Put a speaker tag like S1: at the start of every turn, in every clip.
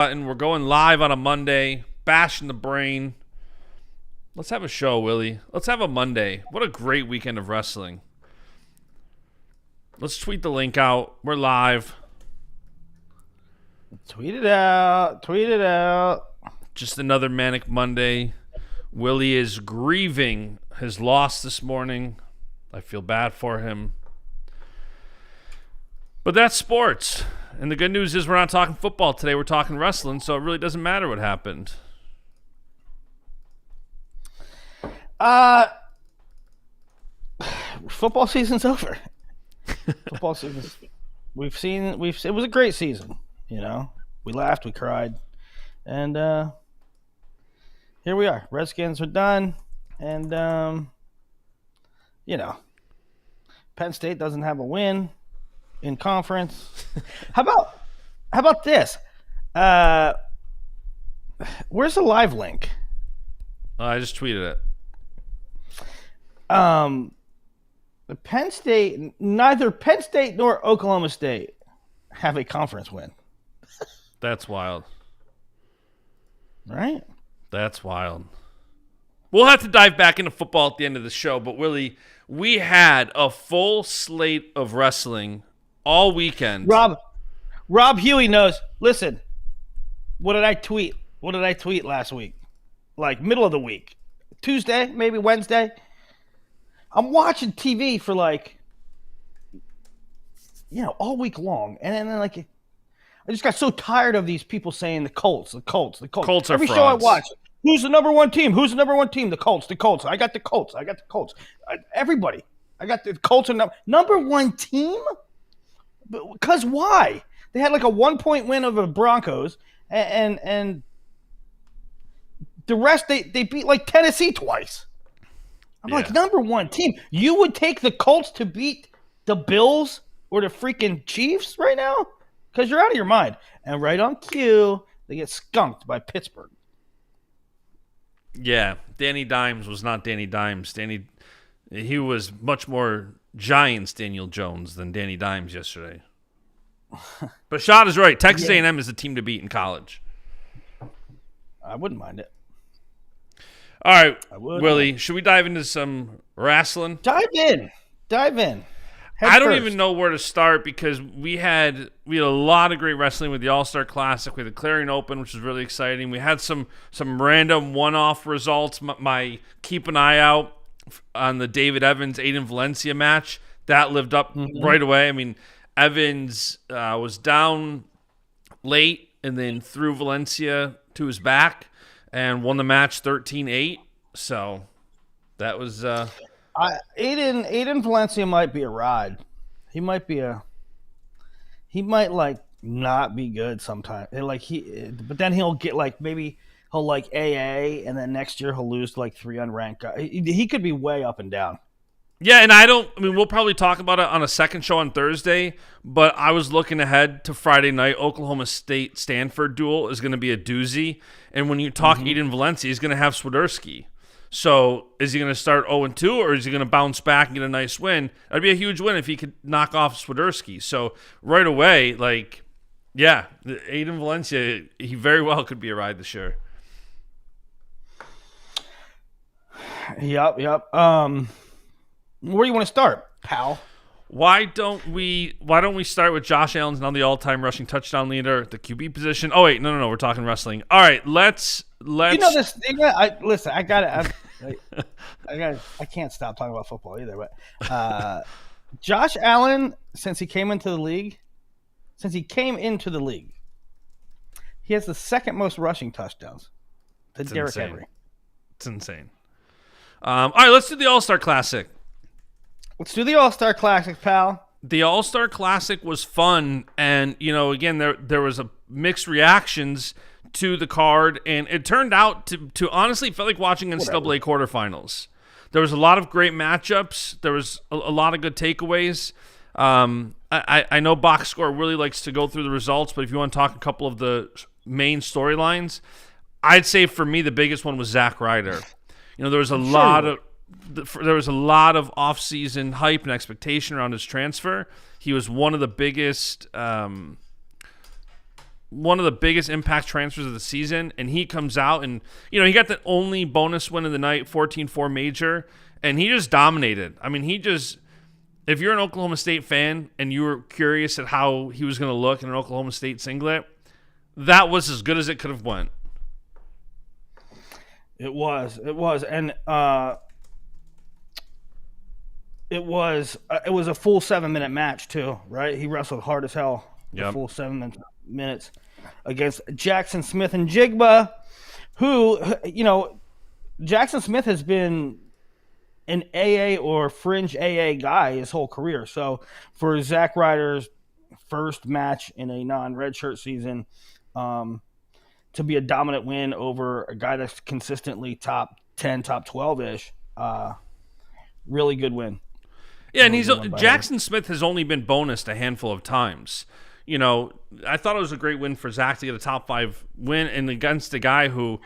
S1: And we're going live on a Monday, bashing the brain. Let's have a show, Willie. Let's have a Monday. What a great weekend of wrestling. Let's tweet the link out. We're live.
S2: Tweet it out. Tweet it out.
S1: Just another manic Monday. Willie is grieving his loss this morning. I feel bad for him. But that's sports. And the good news is we're not talking football today. We're talking wrestling, so it really doesn't matter what happened.
S2: Football season's over. Football season's it was a great season, you know. We laughed, we cried. And here we are. Redskins are done. And Penn State doesn't have a win in conference. How about this? Where's the live link?
S1: I just tweeted it.
S2: The Penn State, neither Penn State nor Oklahoma State have a conference win.
S1: That's wild.
S2: Right?
S1: That's wild. We'll have to dive back into football at the end of the show, but Willie, we had a full slate of wrestling all weekend.
S2: Rob Huey knows. Listen, what did I tweet? What did I tweet last week? Like middle of the week. Tuesday, maybe Wednesday. I'm watching TV for all week long. And then I just got so tired of these people saying the Colts.
S1: Colts are
S2: Every
S1: frauds.
S2: show I watch, who's the number one team? Who's the number one team? The Colts. I got the Colts. Everybody. I got the Colts are number one team? Because why? They had a 1-point win over the Broncos, and the rest they beat Tennessee twice. I'm number one team. You would take the Colts to beat the Bills or the freaking Chiefs right now? Because you're out of your mind. And right on cue, they get skunked by Pittsburgh.
S1: Yeah, Danny Dimes was not Danny Dimes. He was much more Giants Daniel Jones than Danny Dimes yesterday. But Shad is right. Texas A&M is the team to beat in college.
S2: I wouldn't mind it.
S1: All right, Willie, should we dive into some wrestling?
S2: Dive in.
S1: I don't even know where to start because we had a lot of great wrestling with the All-Star Classic. We had the Clarion Open, which was really exciting. We had some random one-off results. My keep an eye out on the David Evans Aden Valencia match that lived up right away. I mean, Evans was down late and then threw Valencia to his back and won the match 13-8. So that was
S2: Aden Valencia might be a ride. He might not be good sometimes. But then he'll get maybe he'll AA, and then next year he'll lose to 3 unranked guys. He could be way up and down.
S1: Yeah, and we'll probably talk about it on a second show on Thursday, but I was looking ahead to Friday night. Oklahoma State-Stanford duel is going to be a doozy. And when you talk Aden Valencia, he's going to have Swiderski. So is he going to start 0-2, or is he going to bounce back and get a nice win? That'd be a huge win if he could knock off Swiderski. So right away, Aden Valencia, he very well could be a ride this year.
S2: Yep. Where do you want to start, pal?
S1: Why don't we start with Josh Allen's now the all-time rushing touchdown leader at the QB position? Oh wait, no, we're talking wrestling. All right, let's. You
S2: know this thing. Listen, I got it. I can't stop talking about football either. But Josh Allen, since he came into the league, he has the second most rushing touchdowns to Derrick Henry.
S1: It's insane. All right, let's do the All-Star Classic.
S2: Let's do the All-Star Classic, pal.
S1: The All-Star Classic was fun, and again, there was a mixed reactions to the card, and it turned out to honestly felt like watching NCAA quarterfinals. There was a lot of great matchups. There was a lot of good takeaways. I know Box Score really likes to go through the results, but if you want to talk a couple of the main storylines, I'd say for me the biggest one was Zack Ryder. There was a lot of off-season hype and expectation around his transfer. He was one of the biggest one of the biggest impact transfers of the season, and he comes out and, he got the only bonus win of the night, 14-4 major, and he just dominated. I mean, if you're an Oklahoma State fan and you were curious at how he was going to look in an Oklahoma State singlet, that was as good as it could have went.
S2: It was, and it was a full 7-minute match too, right? He wrestled hard as hell.
S1: Yep.
S2: A full 7 minutes against Jackson Smith and Jigba, who, Jackson Smith has been an AA or fringe AA guy his whole career. So for Zack Ryder's first match in a non-redshirt season, to be a dominant win over a guy that's consistently top 10, top 12-ish, really good win.
S1: Yeah, and Jackson Smith has only been bonused a handful of times. I thought it was a great win for Zach to get a top 5 win and against a guy who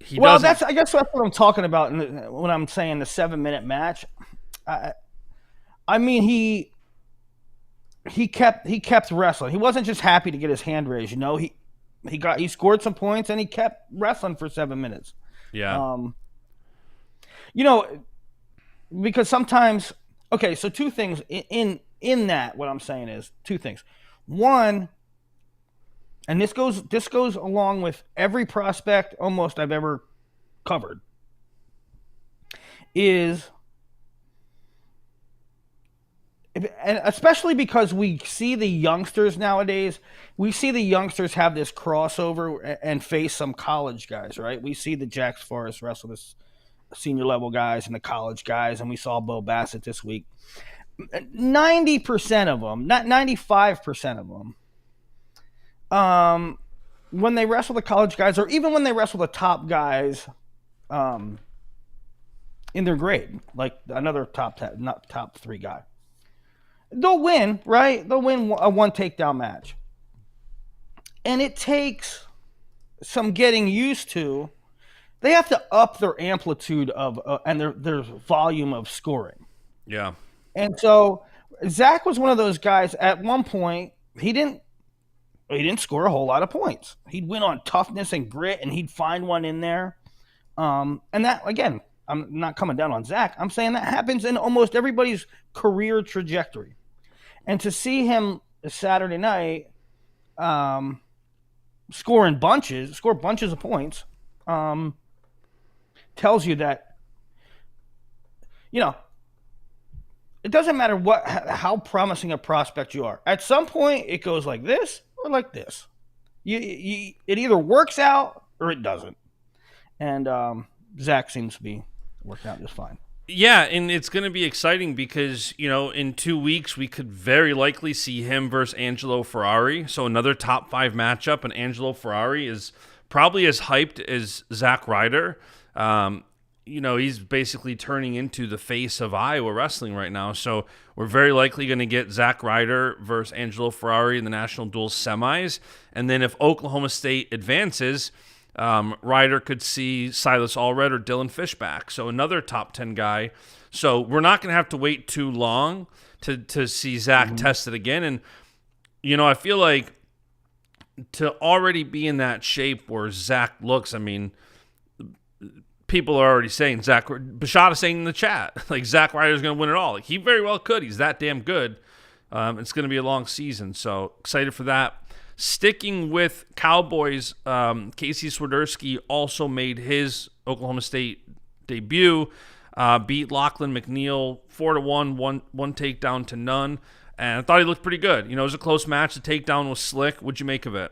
S1: I guess that's what I'm talking about when I'm saying the 7-minute match. I mean, he kept wrestling. He wasn't just happy to get his hand raised. He scored some points and he kept wrestling for 7 minutes. Yeah.
S2: Because sometimes, okay, so two things in that. What I'm saying is two things. One, and this goes along with every prospect almost I've ever covered, is, and especially because we see the youngsters nowadays, we see the youngsters have this crossover and face some college guys, right? We see the Jacks Forrest wrestle the senior level guys and the college guys, and we saw Bo Bassett this week. 90% of them, not 95% of them, when they wrestle the college guys, or even when they wrestle the top guys in their grade, like another top 10, not top 3 guy, they'll win, right? They'll win a 1 takedown match. And it takes some getting used to. They have to up their amplitude of and their volume of scoring.
S1: Yeah.
S2: And so Zach was one of those guys. At one point, he didn't score a whole lot of points. He'd win on toughness and grit, and he'd find one in there. And that, again, I'm not coming down on Zach. I'm saying that happens in almost everybody's career trajectory. And to see him Saturday night score bunches of points tells you that, it doesn't matter how promising a prospect you are. At some point, it goes like this or like this. It either works out or it doesn't. And Zach seems to be working out just fine.
S1: Yeah, and it's going to be exciting because, in 2 weeks, we could very likely see him versus Angelo Ferrari. So another top 5 matchup, and Angelo Ferrari is probably as hyped as Zack Ryder. He's basically turning into the face of Iowa wrestling right now. So we're very likely going to get Zack Ryder versus Angelo Ferrari in the National Duels semis. And then if Oklahoma State advances, Ryder could see Silas Allred or Dylan Fishback. So another top 10 guy. So we're not going to have to wait too long to see Zach tested again. And, I feel like to already be in that shape where Zach looks, I mean, people are already saying Bashad saying in the chat, like Zack Ryder's going to win it all. Like, he very well could. He's that damn good. It's going to be a long season, so excited for that. Sticking with Cowboys, Casey Swiderski also made his Oklahoma State debut, beat Lachlan McNeil 4-1, one takedown to none, and I thought he looked pretty good. It was a close match. The takedown was slick. What'd you make of it?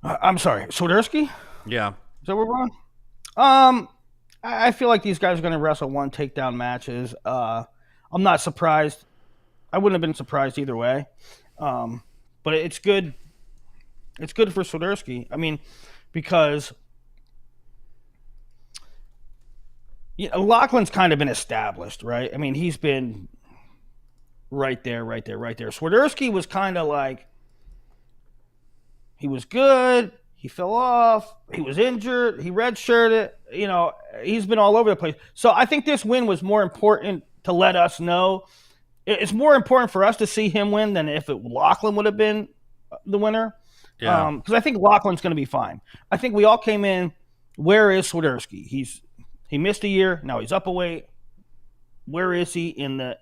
S2: I'm sorry, Swiderski?
S1: Yeah.
S2: Is that where we're on? I feel like these guys are going to wrestle 1 takedown matches. I'm not surprised. I wouldn't have been surprised either way. But it's good. It's good for Swiderski. I mean, because Lachlan's kind of been established, right? I mean, he's been right there. Swiderski was kind of like, he was good. He fell off. He was injured. He redshirted. He's been all over the place. So I think this win was more important to let us know. It's more important for us to see him win than if Lachlan would have been the winner.
S1: Yeah.
S2: Because I think Loughlin's going to be fine. I think we all came in. Where is Swiderski? He missed a year. Now he's up a weight. Where is he in the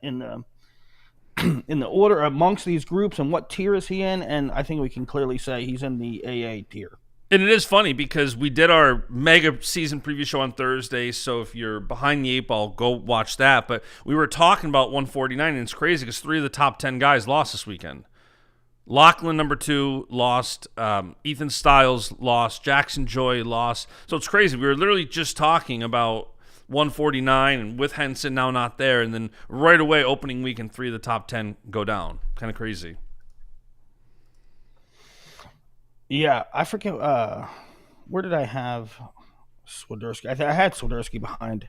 S2: in the order amongst these groups, and what tier is he in? And I think we can clearly say he's in the AA tier.
S1: And it is funny because we did our mega season preview show on Thursday, so if you're behind the 8 ball, go watch that. But we were talking about 149, and it's crazy because 3 of the top 10 guys lost this weekend. Loughlin, number 2, lost. Ethan Stiles lost. Jackson Joy lost. So it's crazy. We were literally just talking about 149 and with Henson now not there, and then right away opening weekend 3 of the top 10 go down. Kind of crazy.
S2: Yeah, I forget. Where did I have Swiderski? I had Swiderski behind.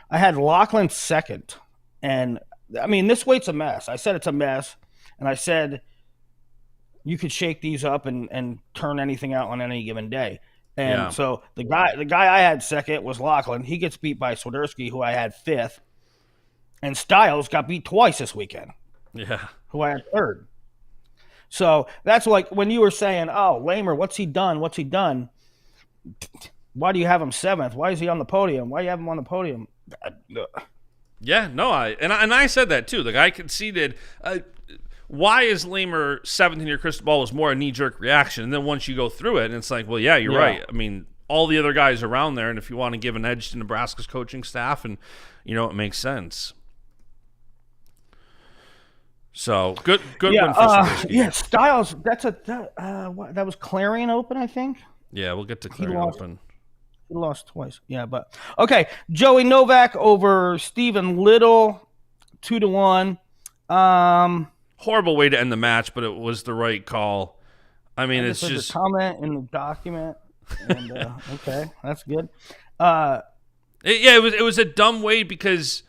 S2: I had Loughlin second, and I mean this weight's a mess. I said it's a mess, and I said you could shake these up and turn anything out on any given day. And so the guy I had second was Loughlin. He gets beat by Swiderski, who I had fifth, and Stiles got beat twice this weekend.
S1: Yeah,
S2: who I had third. So that's like when you were saying, "Oh, Lamer, what's he done? What's he done? Why do you have him seventh? Why is he on the podium? Why do you have him on the podium?"
S1: Yeah, no, I said that too. The guy conceded. Why is Lamer seventh in your crystal ball was more a knee-jerk reaction. And then once you go through it, and it's like, well, yeah, you're right. I mean, all the other guys around there, and if you want to give an edge to Nebraska's coaching staff, and, it makes sense. So, good win for Swiderski.
S2: Yeah, Stiles, that was Clarion Open, I think?
S1: Yeah, we'll get to Clarion Open.
S2: He lost twice. Yeah, but okay. Joey Novak over Stephen Little, 2-1.
S1: Horrible way to end the match, but it was the right call. I mean, it's just
S2: a comment in the document. And, okay, that's good.
S1: It was a dumb way because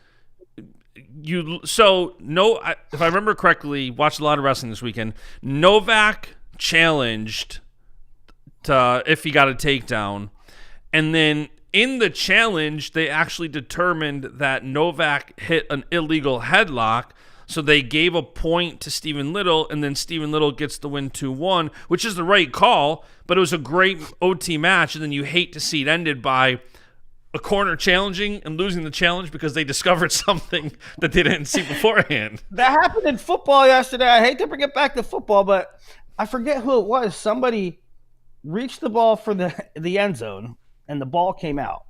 S1: if I remember correctly, watched a lot of wrestling this weekend. Novak challenged if he got a takedown, and then in the challenge, they actually determined that Novak hit an illegal headlock. So they gave a point to Stephen Little, and then Stephen Little gets the win 2-1, which is the right call, but it was a great OT match, and then you hate to see it ended by a corner challenging and losing the challenge because they discovered something that they didn't see beforehand.
S2: That happened in football yesterday. I hate to bring it back to football, but I forget who it was. Somebody reached the ball for the end zone, and the ball came out.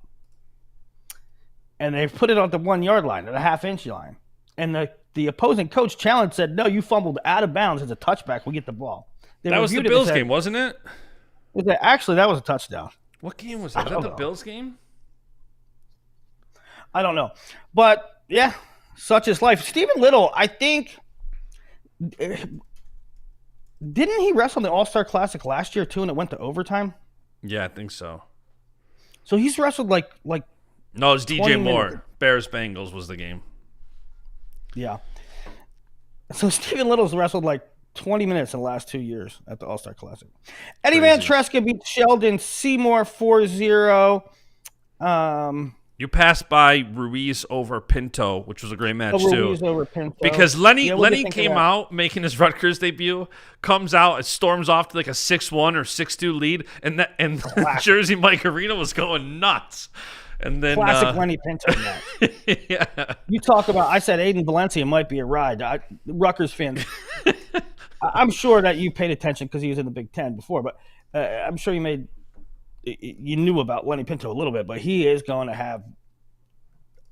S2: And they put it on the 1 yard line, at a half-inch line. And the opposing coach challenged, said, "No, you fumbled out of bounds. It's a touchback. We get the ball."
S1: That was the Bills game, wasn't it?
S2: Actually, that was a touchdown.
S1: What game was that? Was that the Bills game?
S2: I don't know. But, yeah, such is life. Stephen Little, I think, didn't he wrestle in the All-Star Classic last year, too, and it went to overtime?
S1: Yeah, I think so.
S2: So he's wrestled like
S1: no, it's DJ Moore.
S2: Minutes.
S1: Bears-Bengals was the game.
S2: Yeah. So Stephen Little's wrestled like 20 minutes in the last 2 years at the All-Star Classic. Eddie Van Treska beat Sheldon Seymour 4-0.
S1: You passed by Ruiz over Pinto, which was a great match too.
S2: Ruiz over Pinto.
S1: Because Lenny came out making his Rutgers debut, comes out, and storms off to like a 6-1 or 6-2 lead, and Jersey Mike Arena was going nuts. And then
S2: classic Lenny Pinto match.
S1: Yeah.
S2: You talk about. I said Aden Valencia might be a ride. Rutgers fans. I'm sure that you paid attention because he was in the Big Ten before, but I'm sure you knew about Lenny Pinto a little bit. But he is going to have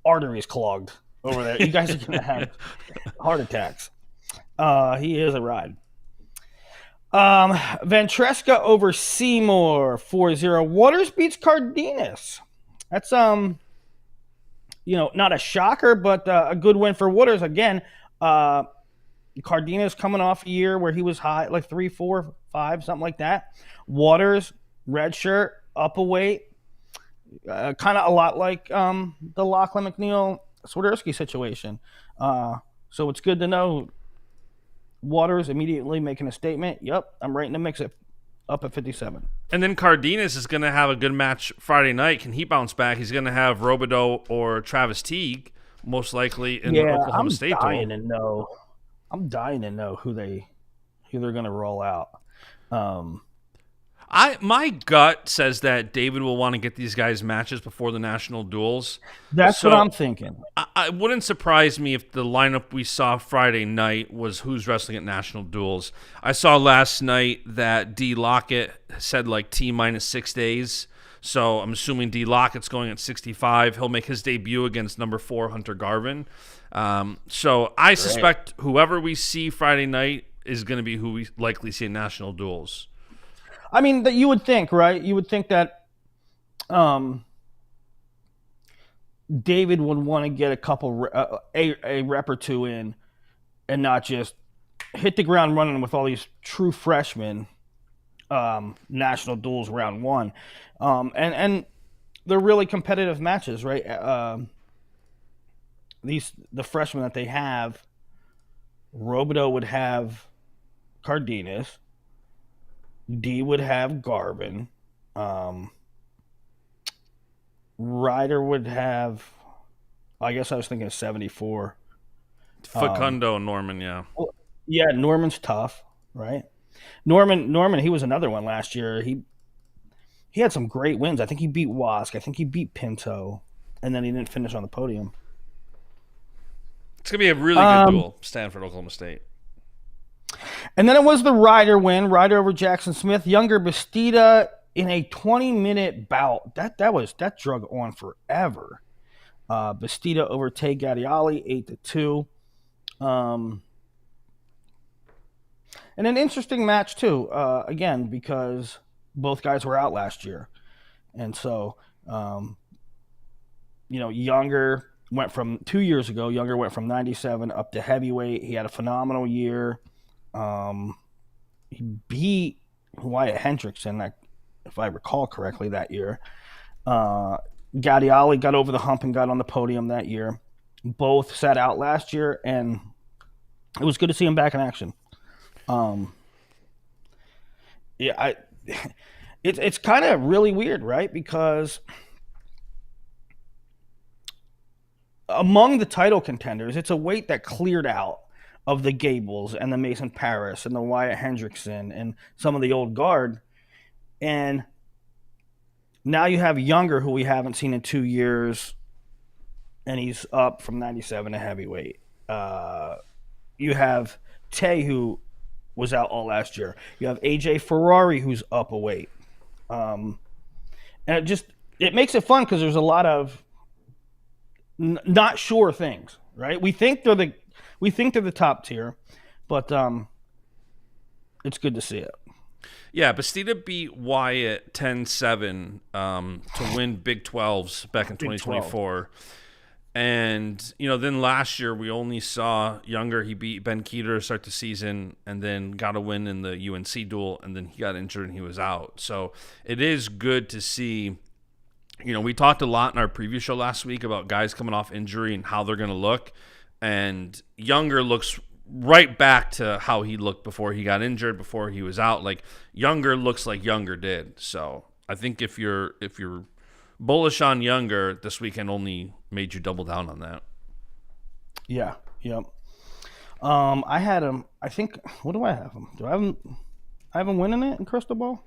S2: arteries clogged over there. You guys are going to have heart attacks. He is a ride. Ventresca over Seymour 4-0. Waters beats Cardenas. That's not a shocker, but a good win for Waters. Again, Cardenas coming off a year where he was high, like 3, 4, 5, something like that. Waters, red shirt, up a weight, kind of a lot like the Lachlan McNeil Swiderski situation. So it's good to know Waters immediately making a statement. Yep, I'm right in the mix up at 57.
S1: And then Cardenas is going to have a good match Friday night. Can he bounce back? He's going to have Robideau or Travis Teague, most likely, in the Oklahoma State
S2: I'm dying to know who they're going to roll out.
S1: My gut says that David will want to get these guys matches before the national duels.
S2: That's what I'm thinking.
S1: It wouldn't surprise me if the lineup we saw Friday night was who's wrestling at national duels. I saw last night that D. Lockett said like T minus 6 days. So I'm assuming D. Lockett's going at 65. He'll make his debut against number 4 Hunter Garvin. So I suspect whoever we see Friday night is going to be who we likely see in national duels.
S2: I mean, that you would think, right? You would think that David would want to get a couple, a rep or two in, and not just hit the ground running with all these true freshmen. National duels round 1, and they're really competitive matches, right? The freshmen that they have, Robideau would have Cardenas. D would have Garvin. Ryder would have, I guess I was thinking of 74.
S1: Facundo and Norman, yeah.
S2: Yeah, Norman's tough, right? Norman, he was another one last year. He had some great wins. I think he beat Wask. I think he beat Pinto. And then he didn't finish on the podium.
S1: It's going to be a really good duel, Stanford, Oklahoma State.
S2: And then it was the Ryder win, Ryder over Jackson Smith. Younger Bastida in a 20-minute bout. That drug on forever. Bastida over Tay Gadiali, 8-2. And an interesting match too. Again, because both guys were out last year, and so Younger went from 2 years ago. Younger went from 97 up to heavyweight. He had a phenomenal year. He beat Wyatt Hendrickson, if I recall correctly, that year. Gadiali got over the hump and got on the podium that year. Both sat out last year, and it was good to see him back in action. It's kind of really weird, right? Because among the title contenders, it's a weight that cleared out of the Gables and the Mason Paris and the Wyatt Hendrickson and some of the old guard. And now you have Younger, who we haven't seen in 2 years, and he's up from 97 to heavyweight. You have Tay, who was out all last year. You have AJ Ferrari, who's up a weight. And it makes it fun because there's a lot of not sure things, right? We think they're the top tier, but it's good to see it.
S1: Yeah, Bastida beat Wyatt 10-7 to win Big 12s back in 2024. And, then last year we only saw Younger. He beat Ben Keeter to start the season and then got a win in the UNC duel, and then he got injured and he was out. So it is good to see. We talked a lot in our preview show last week about guys coming off injury and how they're going to look. And Younger looks right back to how he looked before he got injured, before he was out. Like, Younger looks like Younger did. So I think if you're bullish on Younger, this weekend only made you double down on that.
S2: Yeah. Yep. I had him. I think. What do I have him? Do I have him winning it in Crystal Ball?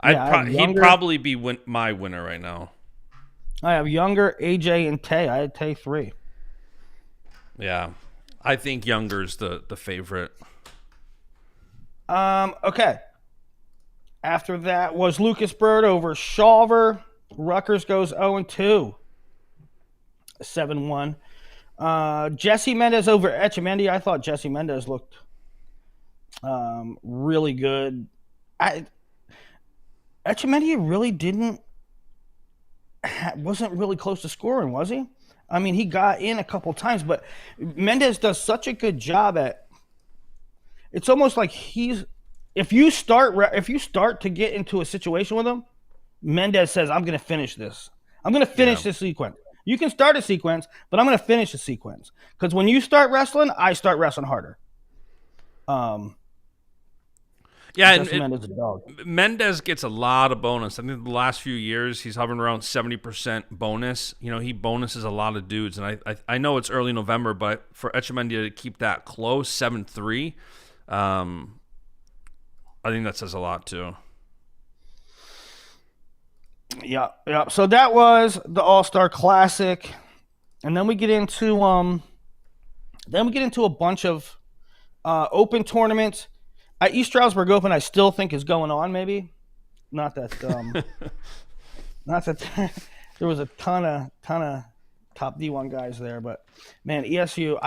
S1: He'd probably be my winner right now.
S2: I have Younger, AJ, and Tay. I had Tay 3.
S1: Yeah, I think Younger's the favorite.
S2: Okay. After that was Lucas Bird over Shawver. Rutgers goes 0-2. 7-1. Jesse Mendez over Echemendia. I thought Jesse Mendez looked really good. Echemendia really wasn't really close to scoring, was he? I mean, he got in a couple times, but Mendez does such a good job at. It's almost like if you start to get into a situation with him, Mendez says, "I'm going to finish this. I'm going to finish this sequence. You can start a sequence, but I'm going to finish the sequence. Because when you start wrestling, I start wrestling harder."
S1: Yeah,
S2: Justin Mendez is a dog.
S1: Mendez gets a lot of bonus. I think the last few years he's hovering around 70% bonus. He bonuses a lot of dudes, and I know it's early November, but for Echemendia to keep that close, 7-3, I think that says a lot too.
S2: Yeah. So that was the All-Star Classic, and then we get into a bunch of open tournaments. East Stroudsburg Open, I still think is going on. Maybe not that there was a ton of top D1 guys there, but man, ESU,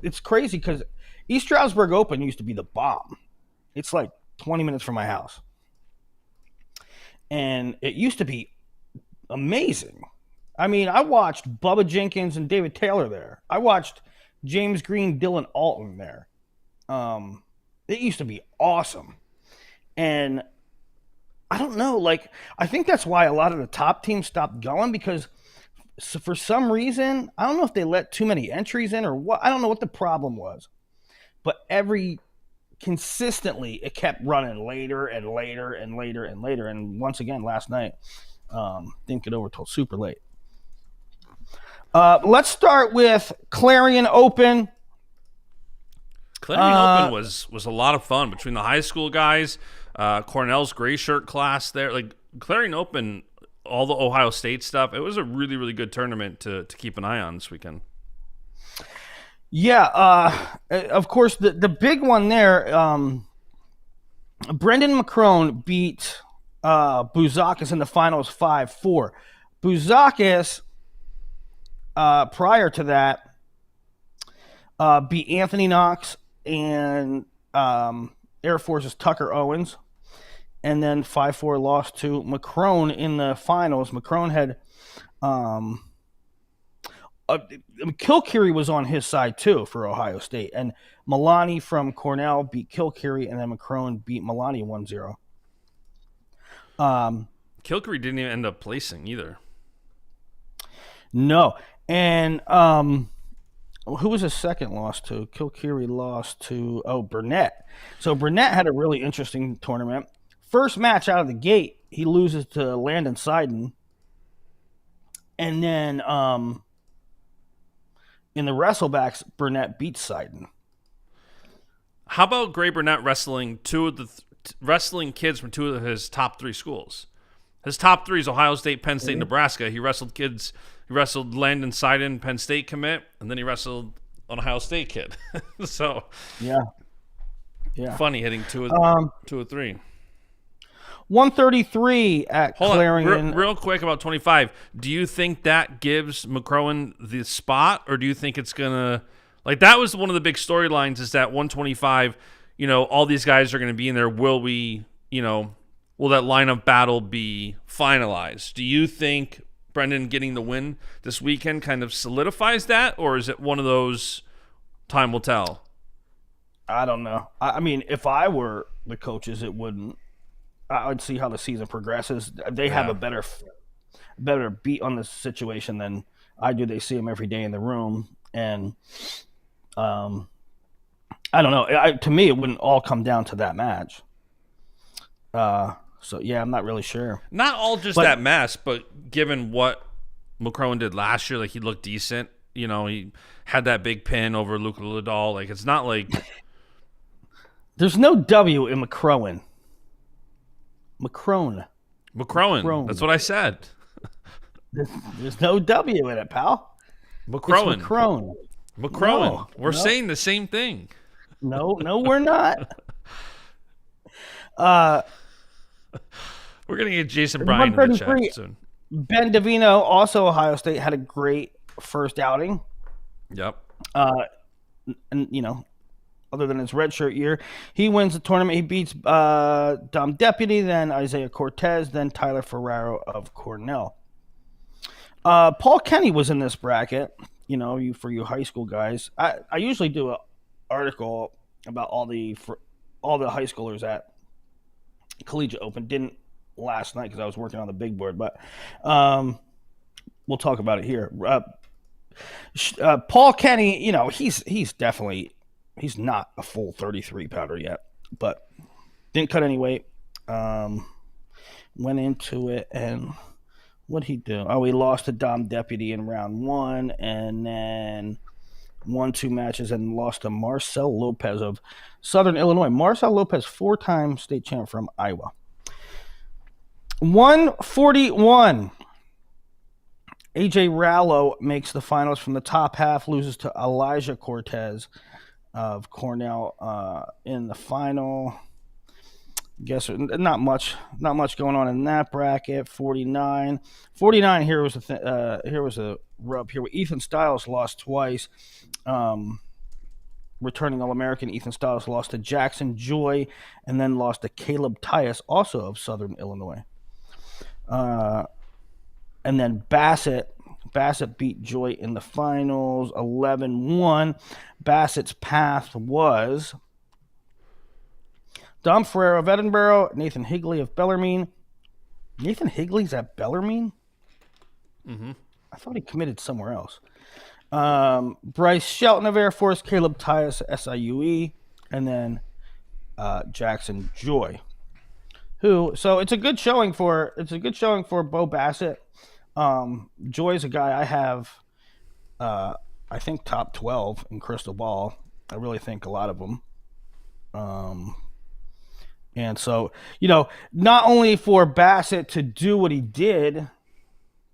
S2: it's crazy because East Stroudsburg Open used to be the bomb. It's like 20 minutes from my house. And it used to be amazing. I mean, I watched Bubba Jenkins and David Taylor there. I watched James Green, Dylan Alton there. It used to be awesome. And I don't know, I think that's why a lot of the top teams stopped going, because for some reason, I don't know if they let too many entries in or what. I don't know what the problem was. But consistently, it kept running later and later and later and later. And once again, last night, didn't get over till super late. Let's start with Clarion Open.
S1: Clarion Open was a lot of fun between the high school guys, Cornell's gray shirt class there. Clarion Open, all the Ohio State stuff. It was a really, really good tournament to keep an eye on this weekend.
S2: Yeah, of course, the big one there, Brendan McCrone beat Bouzakis in the finals 5-4. Bouzakis, prior to that, beat Anthony Knox and Air Force's Tucker Owens, and then 5-4 lost to McCrone in the finals. McCrone had Kilkiri was on his side too for Ohio State, and Milani from Cornell beat Kilkiri, and then McCrone beat Milani 1-0.
S1: Kilkiri didn't even end up placing either.
S2: No, and who was his second loss to? Kilkiri lost to Burnett. So Burnett had a really interesting tournament. First match out of the gate, he loses to Landon Seiden, and then in the wrestlebacks, Burnett beats Seiden.
S1: How about Gray Burnett wrestling two of the wrestling kids from two of his top three schools? His top three is Ohio State, Penn State, Nebraska. He wrestled kids. He wrestled Landon Seiden, Penn State commit, and then he wrestled an Ohio State kid. So
S2: yeah,
S1: funny hitting two of three.
S2: 133 at Clarion.
S1: Real quick about 25. Do you think that gives McCrone the spot, or do you think it's gonna that was one of the big storylines? Is that 125? All these guys are going to be in there. Will we? Will that lineup battle be finalized? Do you think Brendan getting the win this weekend kind of solidifies that, or is it one of those time will tell?
S2: I don't know. I mean, if I were the coaches, it wouldn't. I would see how the season progresses. They have a better beat on the situation than I do. They see them every day in the room, and I don't know. To me, it wouldn't all come down to that match. So yeah, I'm not really sure.
S1: Not all just that mess, but given what McCrone did last year, he looked decent. He had that big pin over Luca Liddell. It's not like
S2: there's no W in McCrone. McCrone.
S1: That's what I said.
S2: There's no W in it, pal.
S1: McCrone. No, we're saying the same thing.
S2: No, we're not.
S1: We're gonna get Jason Bryan in the chat soon.
S2: Ben Davino, also Ohio State, had a great first outing.
S1: Yep.
S2: And other than his redshirt year, he wins the tournament. He beats Dom Deputy, then Isaiah Cortez, then Tyler Ferraro of Cornell. Paul Kenny was in this bracket. For you high school guys, I usually do an article about all the high schoolers at Collegiate Open. Didn't last night because I was working on the big board, but we'll talk about it here. Paul Kenny, he's definitely. He's not a full 33 pounder yet, but Didn't cut any weight. Went into it, and what'd he do? Oh, he lost to Dom Deputy in round 1, and then won 2 matches and lost to Marcel Lopez of Southern Illinois. Marcel Lopez, 4-time state champ from Iowa. 141. AJ Rallo makes the finals from the top half, loses to Elijah Cortez of Cornell in the final. Guess not much going on in that bracket. 49. Here was a rub here. Ethan Stiles lost twice. Returning All-American Ethan Stiles lost to Jackson Joy, and then lost to Caleb Tyus, also of Southern Illinois. And then Bassett beat Joy in the finals 11-1. Bassett's path was Dom Ferrer of Edinburgh, Nathan Higley of Bellarmine. Nathan Higley's at Bellarmine?
S1: Mm-hmm.
S2: I thought he committed somewhere else. Bryce Shelton of Air Force, Caleb Tyus, SIUE, and then Jackson Joy. So it's a good showing for Bo Bassett. Joy's a guy I have, I think top 12 in Crystal Ball. I really think a lot of them. And so, not only for Bassett to do what he did,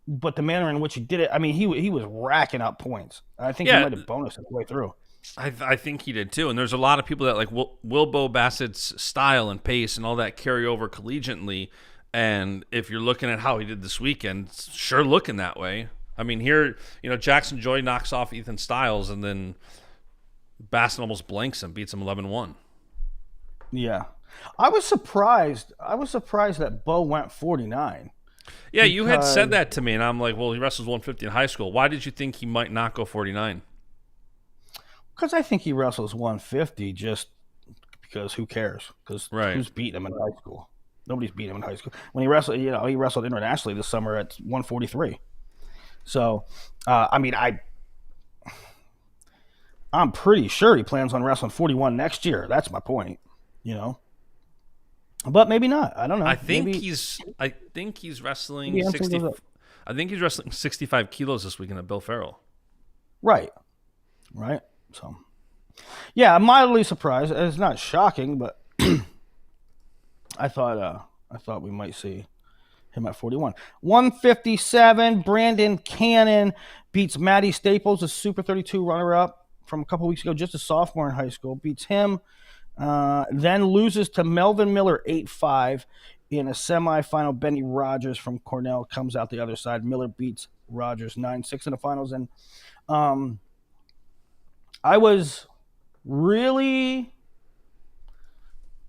S2: but the manner in which he did it, I mean, he was racking up points. I think he might have bonused halfway through.
S1: I think he did too. And there's a lot of people that like Will Bo Bassett's style and pace and all that carry over collegiately. And if you're looking at how he did this weekend, it's sure looking that way. I mean, here, Jackson Joy knocks off Ethan Stiles, and then Bassett almost blanks him, beats him 11-1.
S2: Yeah. I was surprised that Bo went 49.
S1: Yeah, you had said that to me, and I'm like, well, he wrestles 150 in high school. Why did you think he might not go 49?
S2: Because I think he wrestles 150 just because who cares? Because who's beating him in high school? Nobody's beating him in high school. When he wrestled, he wrestled internationally this summer at 143. So, I'm pretty sure he plans on wrestling 41 next year. That's my point, But maybe not. I don't know.
S1: I think he's wrestling 60. I think he's wrestling 65 kilos this weekend at Bill Farrell.
S2: Right. So, yeah, I'm mildly surprised. It's not shocking, but I thought we might see him at 41. 157. Brandon Cannon beats Matty Staples, a Super 32 runner-up from a couple weeks ago, just a sophomore in high school. Beats him. Then loses to Melvin Miller 8-5 in a semifinal. Benny Rogers from Cornell comes out the other side. Miller beats Rogers 9-6 in the finals. And I was really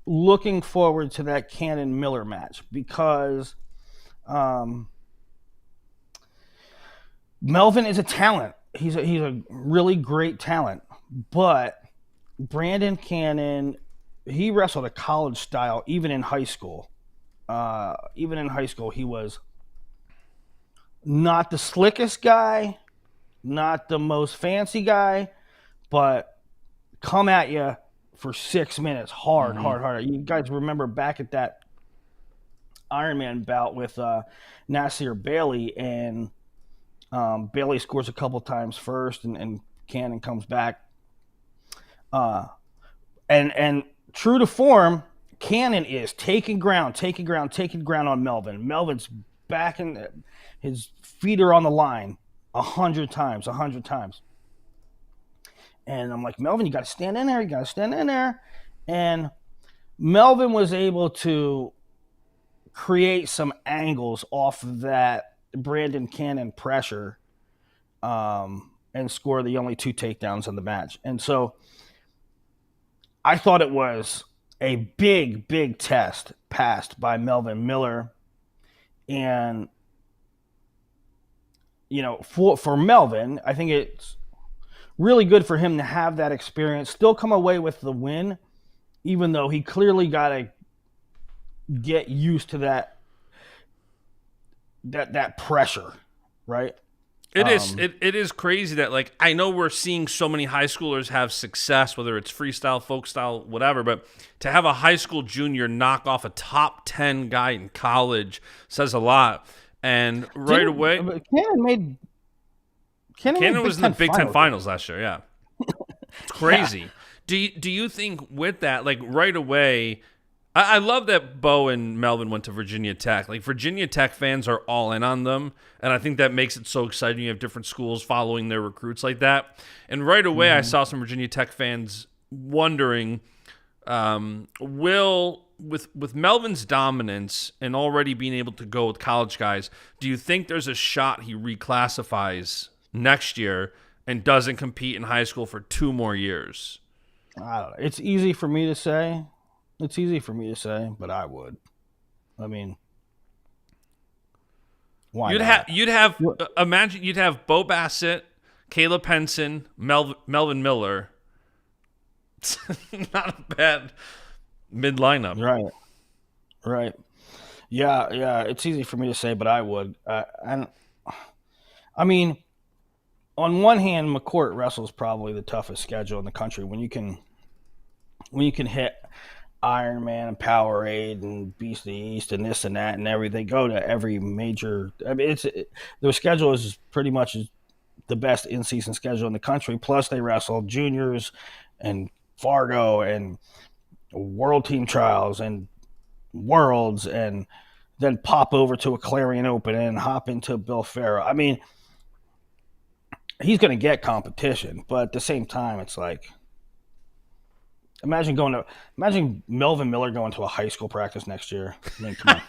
S2: looking forward to that Cannon Miller match because Melvin is a talent. He's a really great talent, but Brandon Cannon, he wrestled a college style even in high school. He was not the slickest guy, not the most fancy guy, but come at you for 6 minutes, hard. You guys remember back at that Ironman bout with Nasir Bailey, and Bailey scores a couple times first, and Cannon comes back. And true to form, Cannon is taking ground on Melvin. Melvin's back in his feet are on the line 100 times. And I'm like, Melvin, you got to stand in there. And Melvin was able to create some angles off of that Brandon Cannon pressure and score the only 2 takedowns in the match. And so I thought it was a big test passed by Melvin Miller. And, for Melvin, I think it's really good for him to have that experience, still come away with the win, even though he clearly got to get used to that pressure, right?
S1: It is crazy that, like, I know we're seeing so many high schoolers have success, whether it's freestyle, folk style, whatever, but to have a high school junior knock off a top 10 guy in college says a lot. And away, Cannon was in the Big Ten Finals last year. Yeah, it's crazy. Yeah. Do you think with that, like, right away? I love that Bo and Melvin went to Virginia Tech. Like, Virginia Tech fans are all in on them, and I think that makes it so exciting. You have different schools following their recruits like that. And right away, I saw some Virginia Tech fans wondering, with Melvin's dominance and already being able to go with college guys, do you think there's a shot he reclassifies next year and doesn't compete in high school for 2 more years?
S2: I don't know. It's easy for me to say. But I would. I mean, why not?
S1: Imagine you'd have Bo Bassett, Caleb Henson, Melvin Miller. It's not a bad mid lineup.
S2: Right. Yeah. It's easy for me to say, but I would. I mean, on one hand, McCourt wrestles probably the toughest schedule in the country. When you can hit Iron Man and Powerade and Beast of the East and this and that and everything, go to every major. I mean, their schedule is pretty much the best in-season schedule in the country. Plus, they wrestle juniors and Fargo and World Team Trials and Worlds, and then pop over to a Clarion Open and hop into Bill Farrell. I mean, he's going to get competition, but at the same time, it's like, Imagine Melvin Miller going to a high school practice next year. I mean, come on.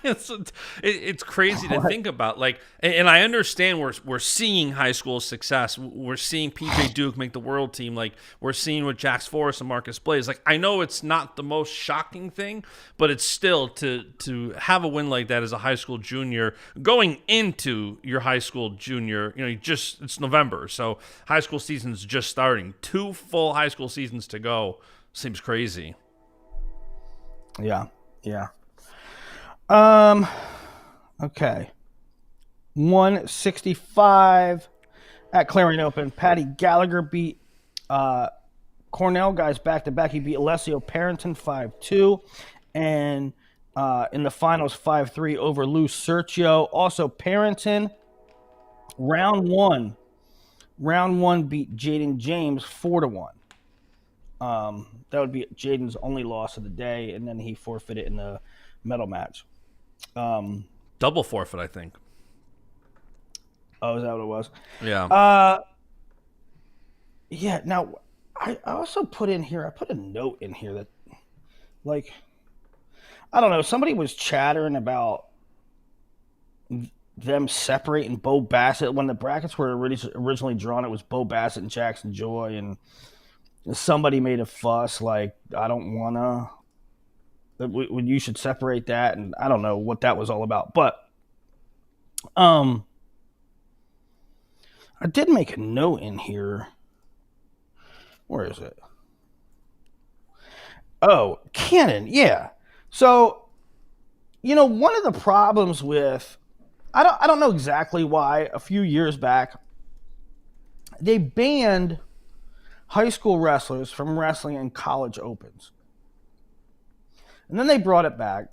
S1: It's crazy to think about. Like, and I understand we're seeing high school success. We're seeing PJ Duke make the world team. Like, we're seeing what Jax Forrest and Marcus Blaze. Like, I know it's not the most shocking thing, but it's still to have a win like that as a high school junior going into your high school junior. You know, it's November, so high school season's just starting. 2 full high school seasons to go. Seems crazy.
S2: Yeah. Okay. 165 at Clarion Open. Patty Gallagher beat Cornell guys back-to-back. He beat Alessio Parrington 5-2. And in the finals, 5-3 over Lou Sergio. Also, Parrington, round one beat Jaden James 4-1. That would be Jaden's only loss of the day, and then he forfeited in the medal match.
S1: Double forfeit, I think.
S2: Oh, is that what it was?
S1: Yeah.
S2: Yeah. Now, I also put a note in here that, like, I don't know, somebody was chattering about them separating Bo Bassett. When the brackets were originally drawn, it was Bo Bassett and Jackson Joy, and somebody made a fuss like, I don't want to, you should separate that, and I don't know what that was all about. But I did make a note in here. Where is it? Oh, Cannon, yeah. So, one of the problems with, I don't know exactly why, a few years back, they banned high school wrestlers from wrestling in college opens. And then they brought it back.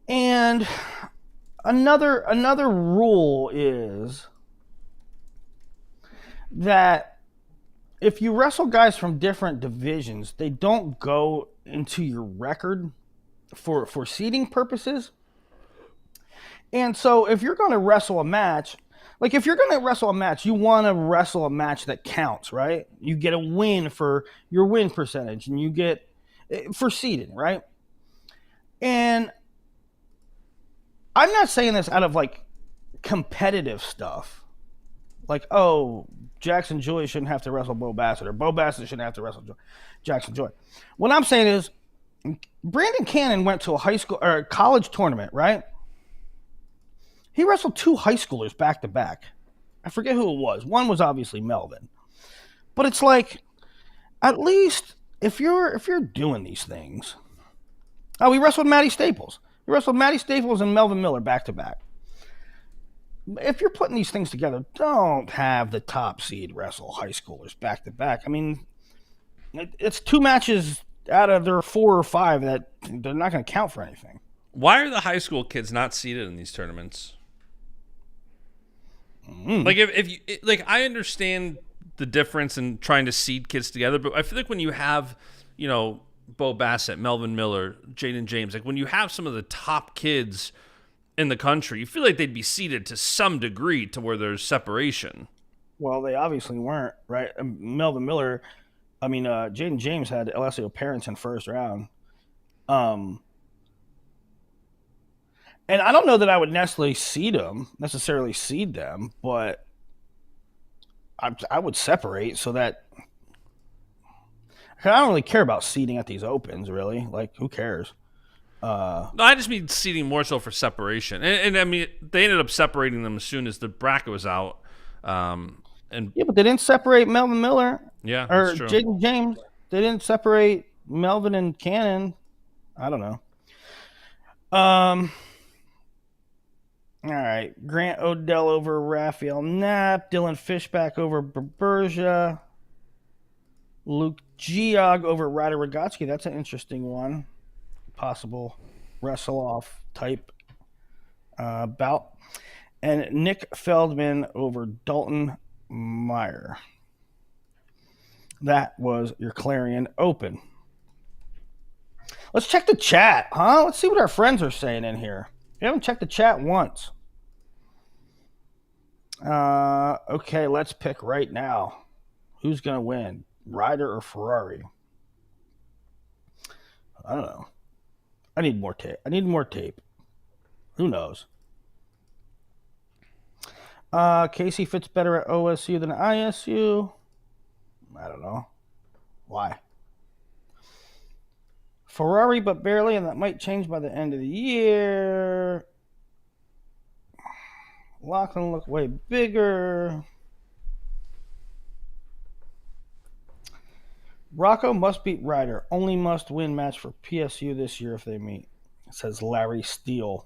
S2: And another rule is that if you wrestle guys from different divisions, they don't go into your record for seeding purposes. And so if you're going to wrestle a match, like, if you're going to wrestle a match, you want to wrestle a match that counts, right? You get a win for your win percentage, and you get for seeding, right? And I'm not saying this out of, like, competitive stuff. Like, oh, Jackson Joy shouldn't have to wrestle Bo Bassett, or Bo Bassett shouldn't have to wrestle Jackson Joy. What I'm saying is, Brandon Cannon went to a high school or a college tournament, right? He wrestled 2 high schoolers back to back. I forget who it was. One was obviously Melvin. But it's like, at least if you're doing these things. Oh, he wrestled Matty Staples. He wrestled Matty Staples and Melvin Miller back to back. if you're putting these things together, don't have the top seed wrestle high schoolers back to back. I mean, it's 2 matches out of their 4 or 5 that they're not going to count for anything.
S1: Why are the high school kids not seeded in these tournaments? Like if you like, I understand the difference in trying to seed kids together, but I feel like when you have, Bo Bassett, Melvin Miller, Jaden James, like when you have some of the top kids in the country, you feel like they'd be seeded to some degree to where there's separation.
S2: Well, they obviously weren't, right? Melvin Miller, Jaden James had LSU parents in first round. And I don't know that I would necessarily seed them, but I would separate so that I don't really care about seeding at these opens, really. Like, who cares?
S1: No, I just mean seeding more so for separation. And I mean, they ended up separating them as soon as the bracket was out. But
S2: they didn't separate Melvin Miller.
S1: Yeah,
S2: or Jaden James. They didn't separate Melvin and Cannon. I don't know. All right. Grant Odell over Raphael Knapp. Dylan Fishback over Berberja. Luke Geog over Ryder Rogotsky. That's an interesting one. Possible wrestle-off type bout. And Nick Feldman over Dalton Meyer. That was your Clarion Open. Let's check the chat, huh? Let's see what our friends are saying in here. We haven't checked the chat once. Okay, let's pick right now. Who's going to win, Ryder or Ferrari? I don't know. I need more tape. Who knows? Casey fits better at OSU than ISU. I don't know. Why? Ferrari, but barely, and that might change by the end of the year. Lachlan look way bigger. Rocco must beat Ryder. Only must win match for PSU this year if they meet. It says Larry Steele.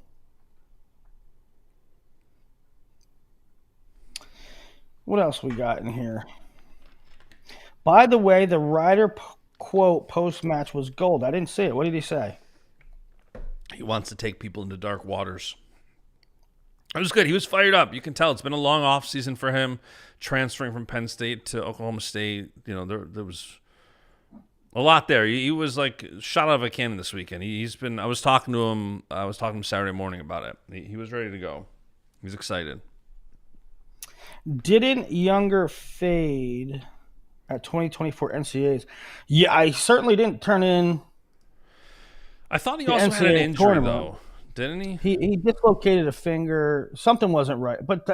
S2: What else we got in here? By the way, the Ryder quote post-match was gold. I didn't see it. What did he say?
S1: He wants to take people into dark waters. It was good. He was fired up. You can tell it's been a long off season for him, transferring from Penn State to Oklahoma State. There was a lot there. He was like shot out of a cannon this weekend. He's been. I was talking to him Saturday morning about it. He was ready to go. He's excited.
S2: Didn't Younger fade at 2024 NCAAs? Yeah, I certainly didn't turn in.
S1: I thought he also had an injury though, didn't he?
S2: He dislocated a finger. Something wasn't right, but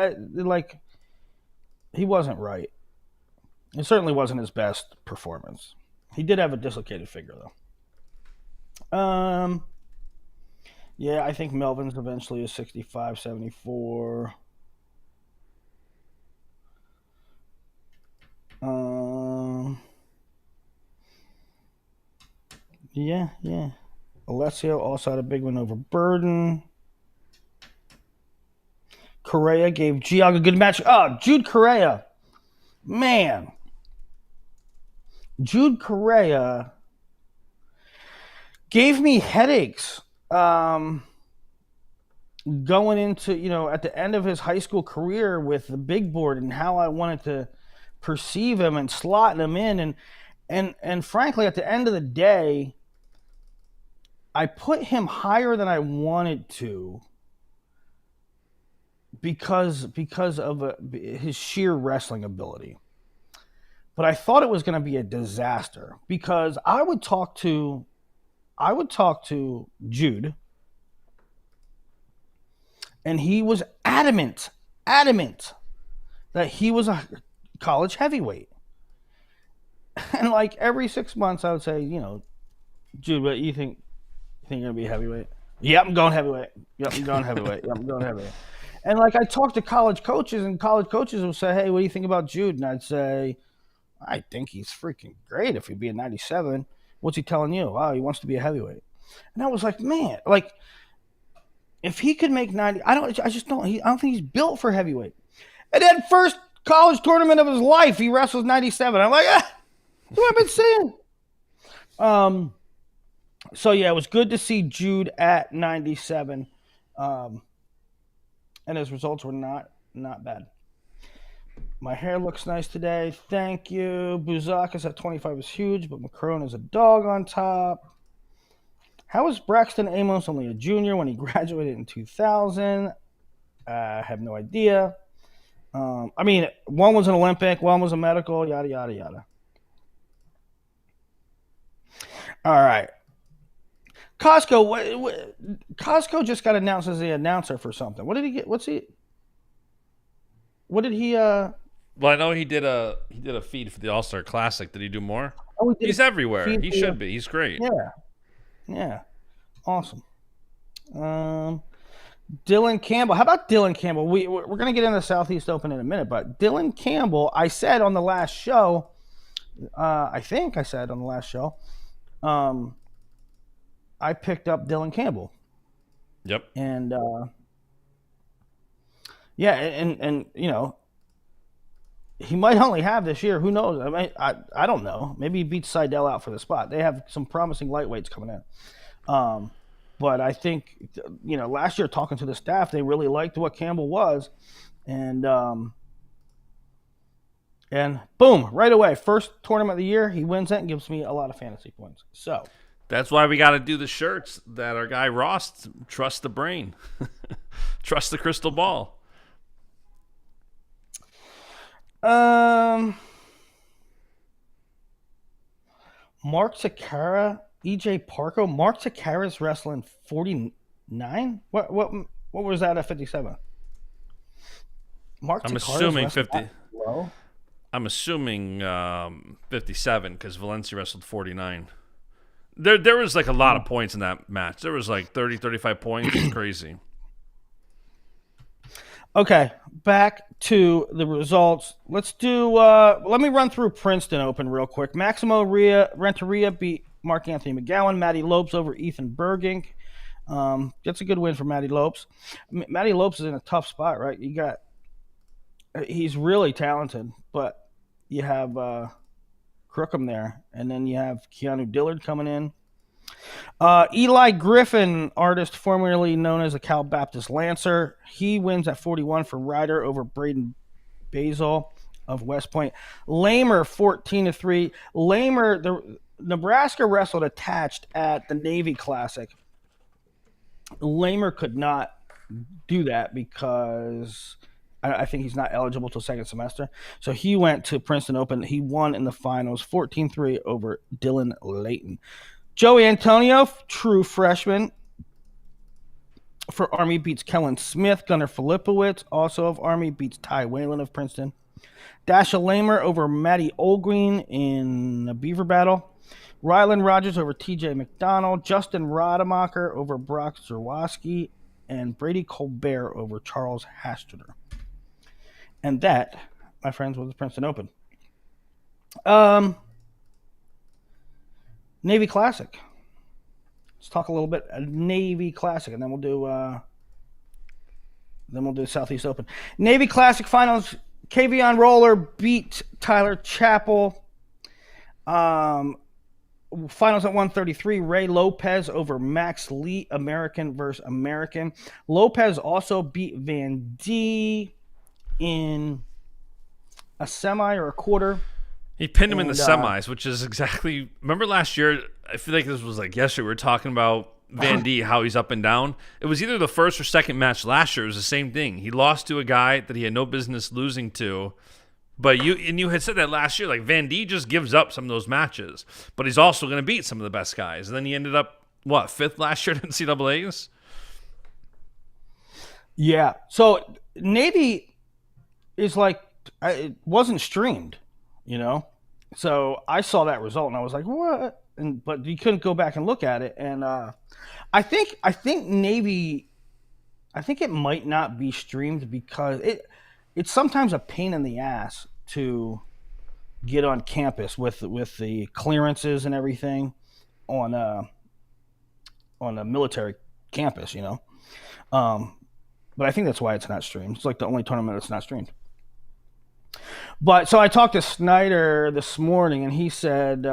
S2: he wasn't right. It certainly wasn't his best performance. He did have a dislocated finger though. Yeah, I think Melvin's eventually a 65, 74. Yeah. Alessio also had a big win over Burden. Correa gave Giog a good match. Oh, Jude Correa. Man. Jude Correa gave me headaches going into, at the end of his high school career with the big board and how I wanted to perceive him and slotting him in. And frankly, at the end of the day, I put him higher than I wanted to because of his sheer wrestling ability. But I thought it was going to be a disaster because I would talk to Jude, and he was adamant that he was a college heavyweight. And like every 6 months, I would say, Jude, what you think you're going to be heavyweight? Yep, I'm going heavyweight. Yep, I'm going heavyweight. Yep, I'm going heavyweight. And like I talked to college coaches, and college coaches will say, hey, what do you think about Jude? And I'd say, I think he's freaking great if he'd be a 97. What's he telling you? Oh, he wants to be a heavyweight. And I was like, man, like if he could make 90, I don't think he's built for heavyweight. And then first college tournament of his life, he wrestles 97. I'm like, that's what I've been saying. So yeah, it was good to see Jude at 97. And his results were not bad. My hair looks nice today. Thank you. Buzakis at 25 is huge, but Macron is a dog on top. How is Braxton Amos only a junior when he graduated in 2000? I have no idea. I mean, one was an Olympic, one was a medical, yada, yada, yada. All right. Costco just got announced as the announcer for something. What did he get? What did he
S1: Well, I know he did a feed for the All-Star Classic. Did he do more?
S2: Oh,
S1: he's everywhere. He should be. He's great.
S2: Yeah. Awesome. Dylan Campbell. How about Dylan Campbell? We're going to get into the Southeast Open in a minute, but Dylan Campbell, I said on the last show, I think I said on the last show, I picked up Dylan Campbell.
S1: Yep.
S2: And and you know, he might only have this year. Who knows? I don't know. Maybe he beats Seidel out for the spot. They have some promising lightweights coming in. But I think, you know, last year talking to the staff, they really liked what Campbell was. And boom, right away, first tournament of the year, he wins it and gives me a lot of fantasy points. So
S1: that's why we got to do the shirts that our guy Ross, trust the brain, trust the crystal ball.
S2: Mark Takara, EJ Parko. Mark Takara's wrestling 49. What was that at 57?
S1: I'm assuming 50. I'm assuming 57 because Valencia wrestled 49. There was like a lot of points in that match. There was like 30, 35 points. It's crazy.
S2: Okay, back to the results. Let's do. Let me run through Princeton Open real quick. Maximo Renteria beat Mark Anthony McGowan. Matty Lopes over Ethan Bergink. That's a good win for Matty Lopes. Matty Lopes is in a tough spot, right? He's really talented, but you have Crookham there, and then you have Keanu Dillard coming in. Eli Griffin, artist formerly known as a Cal Baptist Lancer, he wins at 41 for Ryder over Braden Basil of West Point. Lamer 14-3. Lamer, the Nebraska wrestled attached at the Navy Classic. Lamer could not do that because I think he's not eligible till second semester. So he went to Princeton Open. He won in the finals 14-3 over Dylan Layton. Joey Antonio, true freshman for Army, beats Kellen Smith. Gunnar Filipowicz, also of Army, beats Ty Whalen of Princeton. Dasha Lamer over Matty Olgreen in a Beaver battle. Rylan Rogers over TJ McDonald. Justin Rademacher over Brock Zerwoski. And Brady Colbert over Charles Hasterter. And that, my friends, was the Princeton Open. Navy Classic. Let's talk a little bit Navy Classic, and then we'll do Southeast Open. Navy Classic finals. Kavion Roller beat Tyler Chappell. Finals at 133. Ray Lopez over Max Lee. American versus American. Lopez also beat Van D in a semi or a quarter.
S1: He pinned him in the semis, which is exactly... Remember last year, I feel like this was like yesterday, we were talking about Van D, how he's up and down. It was either the first or second match last year. It was the same thing. He lost to a guy that he had no business losing to. But you had said that last year, like Van D just gives up some of those matches. But he's also going to beat some of the best guys. And then he ended up, fifth last year in NCAAs?
S2: Yeah. So Navy is like, it wasn't streamed, you know? So I saw that result and I was like, what? But you couldn't go back and look at it. And I think Navy, I think it might not be streamed because it's sometimes a pain in the ass to get on campus with the clearances and everything on a military campus, you know. But I think that's why it's not streamed. It's like the only tournament that's not streamed. But so I talked to Snyder this morning, and he said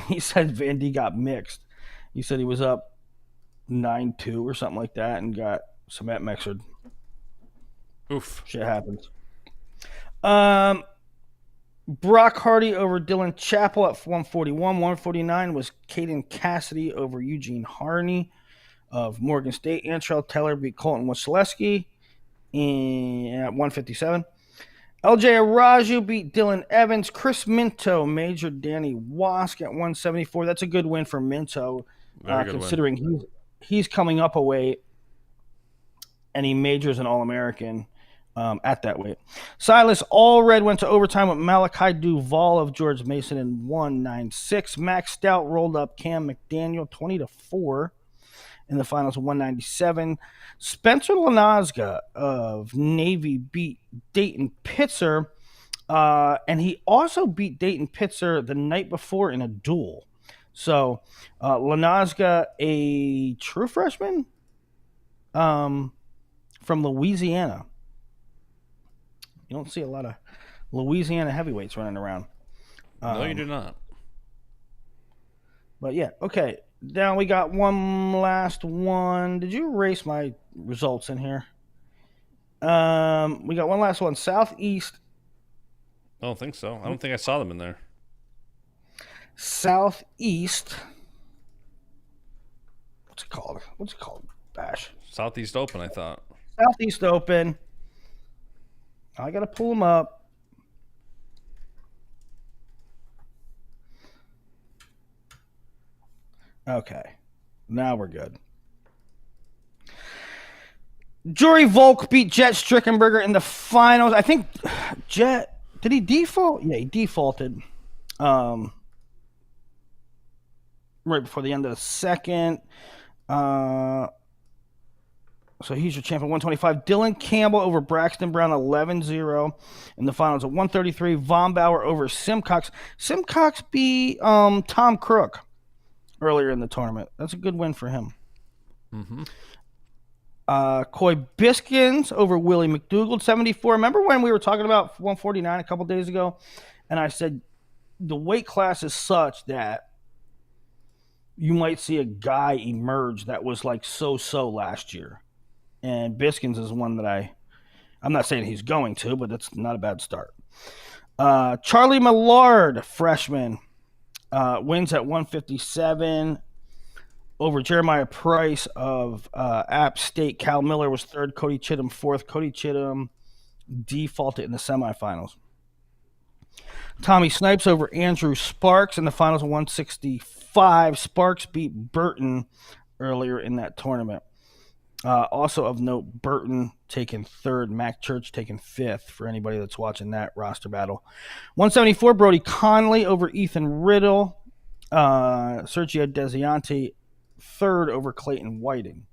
S2: Vandy got mixed. He said he was up 9-2 or something like that, and got cement mixed.
S1: Oof.
S2: Shit happens. Brock Hardy over Dylan Chappell at 141. 149 was Caden Cassidy over Eugene Harney of Morgan State. Antrell Taylor beat Colton Wasilewski at 157. LJ Araju beat Dylan Evans. Chris Minto majored Danny Wask at 174. That's a good win for Minto, considering he's coming up a weight, and he majors an All-American at that weight. Silas Allred went to overtime with Malachi Duvall of George Mason in 196. Max Stout rolled up Cam McDaniel 20-4 in the finals of 197. Spencer Lanazga of Navy beat Dayton Pitzer, and he also beat Dayton Pitzer the night before in a duel. So Lanazga, a true freshman from Louisiana. You don't see a lot of Louisiana heavyweights running around.
S1: No, you do not.
S2: But yeah, okay. Now we got one last one. Did you erase my results in here? We got one last one. Southeast.
S1: I don't think so. I don't think I saw them in there.
S2: Southeast. What's it called? Bash.
S1: Southeast Open, I thought.
S2: Southeast Open. I got to pull them up. Okay. Now we're good. Jory Volk beat Jet Strickenberger in the finals. I think Jet, did he default? Yeah, he defaulted right before the end of the second. So he's your champion, 125. Dylan Campbell over Braxton Brown, 11-0 in the finals of 133. Von Bauer over Simcox. Simcox beat Tom Crook earlier in the tournament. That's a good win for him.
S1: Mm-hmm.
S2: Coy Biskins over Willie McDougald, 74. Remember when we were talking about 149 a couple days ago? And I said the weight class is such that you might see a guy emerge that was like so-so last year. And Biskins is one that I'm not saying he's going to, but it's not a bad start. Charlie Millard, freshman, wins at 157 over Jeremiah Price of App State. Cal Miller was third. Cody Chittum fourth. Cody Chittum defaulted in the semifinals. Tommy Snipes over Andrew Sparks in the finals of 165. Sparks beat Burton earlier in that tournament. Also of note, Burton taking third, Mac Church taking fifth for anybody that's watching that roster battle. 174, Brody Conley over Ethan Riddle. Sergio Desianti third over Clayton Whiting.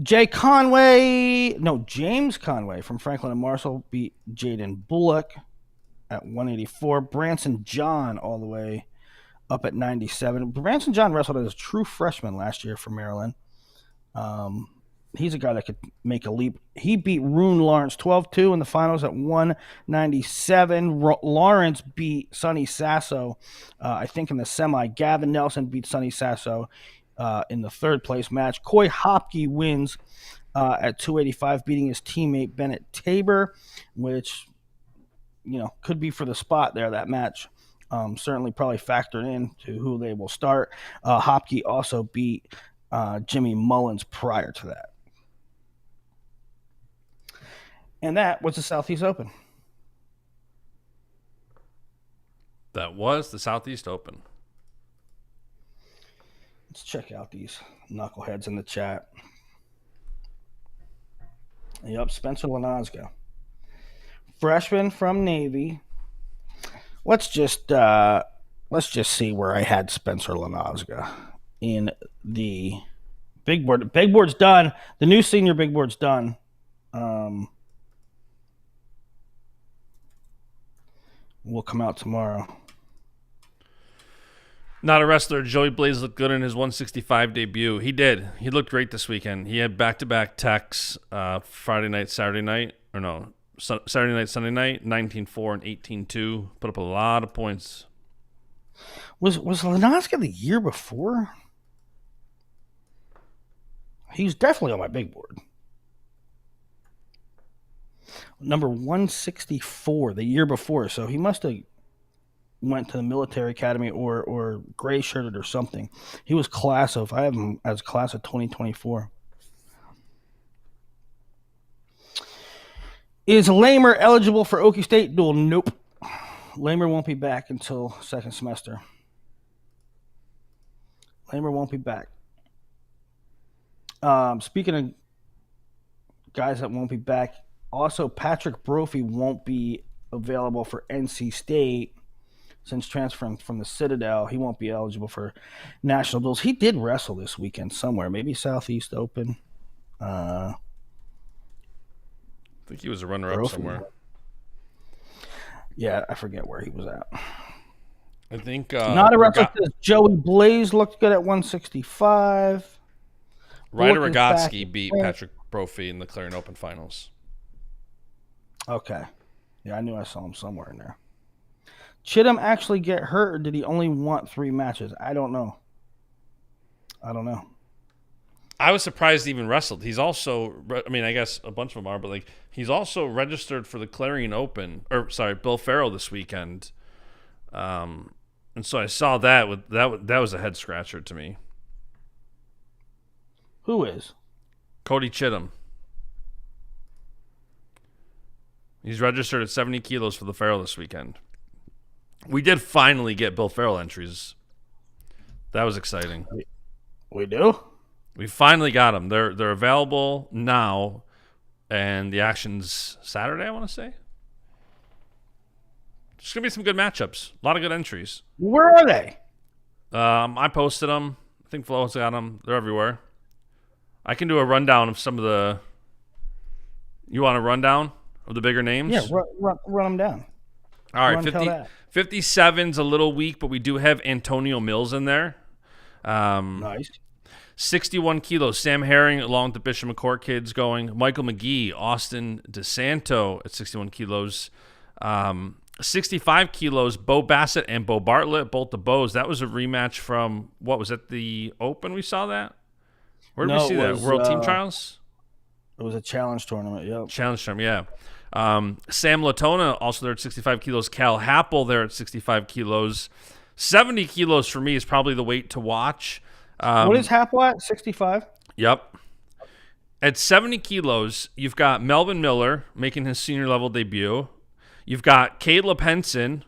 S2: James Conway from Franklin and Marshall beat Jaden Bullock at 184. Branson John all the way up at 97. Branson John wrestled as a true freshman last year for Maryland. He's a guy that could make a leap. He beat Rune Lawrence 12-2 in the finals at 197. Lawrence beat Sonny Sasso, I think, in the semi. Gavin Nelson beat Sonny Sasso in the third place match. Coy Hopke wins at 285, beating his teammate Bennett Tabor, which, could be for the spot there, that match. Certainly probably factored in to who they will start. Hopke also beat Jimmy Mullins prior to that. And that was the Southeast Open.
S1: That was the Southeast Open.
S2: Let's check out these knuckleheads in the chat. Yep, Spencer Lanazga. Freshman from Navy. Let's just see where I had Spencer Lanazga in the big board. Big board's done. The new senior big board's done. Will come out tomorrow.
S1: Not a wrestler. Joey Blaze looked good in his 165 debut. He did. He looked great this weekend. He had back-to-back techs Friday night, Saturday night. Or no, Saturday night, Sunday night, 19-4 and 18-2. Put up a lot of points.
S2: Was Lenoska the year before? He's definitely on my big board. Number 164 the year before. So he must have went to the military academy or gray shirted or something. He was I have him as class of 2024. Is Lamer eligible for Okie State duel? Nope. Lamer won't be back until second semester. Lamer won't be back. Speaking of guys that won't be back, also Patrick Brophy won't be available for NC State since transferring from the Citadel. He won't be eligible for national duels. He did wrestle this weekend somewhere, maybe Southeast Open.
S1: I think he was a runner-up somewhere.
S2: Yeah, I forget where he was at.
S1: I think
S2: not a wrestler. Joey Blaze looked good at 165.
S1: Ryder Rogotsky beat Patrick Brophy in the Clarion Open finals.
S2: Okay. Yeah, I knew I saw him somewhere in there. Chittum actually get hurt, or did he only want 3 matches? I don't know.
S1: I was surprised he even wrestled. He's also, I mean, I guess a bunch of them are, but like he's also registered for the Clarion Open, Bill Farrell this weekend. And so I saw that. That was a head scratcher to me.
S2: Who is?
S1: Cody Chittum. He's registered at 70 kilos for the Farrell this weekend. We did finally get Bill Farrell entries. That was exciting.
S2: We do?
S1: We finally got them. They're available now, and the action's Saturday, I want to say. There's going to be some good matchups. A lot of good entries.
S2: Where are they?
S1: I posted them. I think Flo's got them. They're everywhere. I can do a rundown of some of the... You want a rundown of the bigger names?
S2: Yeah, run them down.
S1: All right, 57's a little weak, but we do have Antonio Mills in there.
S2: Nice.
S1: 61 kilos, Sam Herring along with the Bishop McCourt kids going. Michael McGee, Austin DeSanto at 61 kilos. 65 kilos, Bo Bassett and Bo Bartlett, both the Bows. That was a rematch from, what was it, the Open we saw that? Where did we see that? World Team Trials?
S2: It was a challenge tournament, yep.
S1: Challenge tournament, yeah. Sam Latona also there at 65 kilos. Cal Happel there at 65 kilos. 70 kilos for me is probably the weight to watch.
S2: What is Happel at? 65?
S1: Yep. At 70 kilos, you've got Melvin Miller making his senior level debut. You've got Caleb Henson,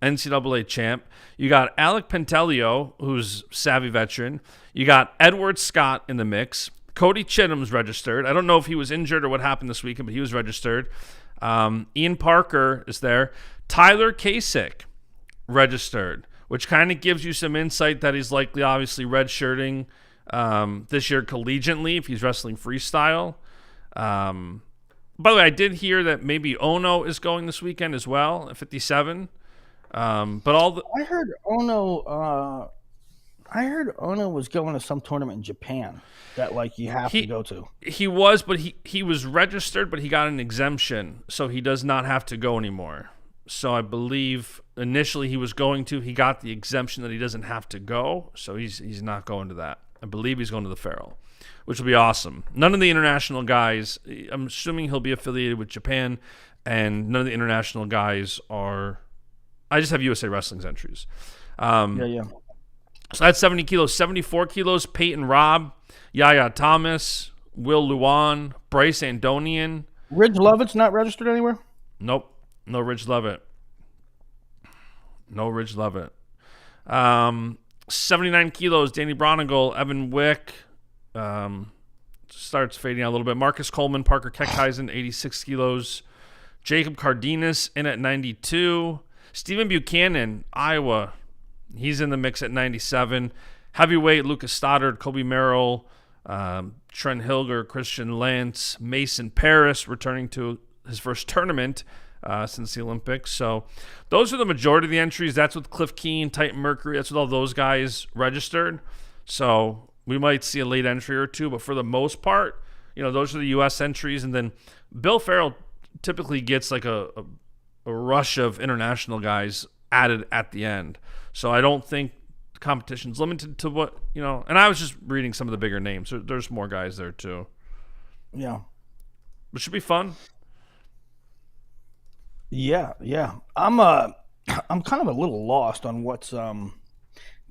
S1: NCAA champ. You got Alec Pentelio, who's savvy veteran. You got Edward Scott in the mix. Cody Chittum's registered. I don't know if he was injured or what happened this weekend, but he was registered. Ian Parker is there. Tyler Kasich registered, which kind of gives you some insight that he's likely obviously redshirting this year collegiately if he's wrestling freestyle. By the way, I did hear that maybe Ono is going this weekend as well at 57. But I
S2: heard Ono was going to some tournament in Japan that like you have to go to.
S1: He was, but he was registered, but he got an exemption, so he does not have to go anymore. So I believe initially he was going to. He got the exemption that he doesn't have to go, so he's not going to that. I believe he's going to the Farrell, which will be awesome. None of the international guys, I'm assuming he'll be affiliated with Japan, and none of the international guys are. I just have USA Wrestling's entries.
S2: Yeah.
S1: So that's 70 kilos. 74 kilos, Peyton Robb, Yaya Thomas, Will Luan, Bryce Andonian.
S2: Ridge Lovett's not registered anywhere?
S1: Nope. No Ridge Lovett. 79 kilos, Danny Bronigal, Evan Wick. Starts fading out a little bit. Marcus Coleman, Parker Keckheisen, 86 kilos. Jacob Cardenas in at 92. Stephen Buchanan, Iowa. He's in the mix at 97. Heavyweight, Lucas Stoddard, Kobe Merrill, Trent Hilger, Christian Lance, Mason Paris returning to his first tournament. since the Olympics. So those are the majority of the entries. That's with Cliff Keen, Titan Mercury. That's with all those guys registered. So we might see a late entry or two, but for the most part, those are the U.S. entries. And then Bill Farrell typically gets like a rush of international guys added at the end. So I don't think the competition's limited to what, and I was just reading some of the bigger names. There's more guys there too.
S2: Yeah.
S1: It should be fun.
S2: Yeah. I'm kind of a little lost on what's God,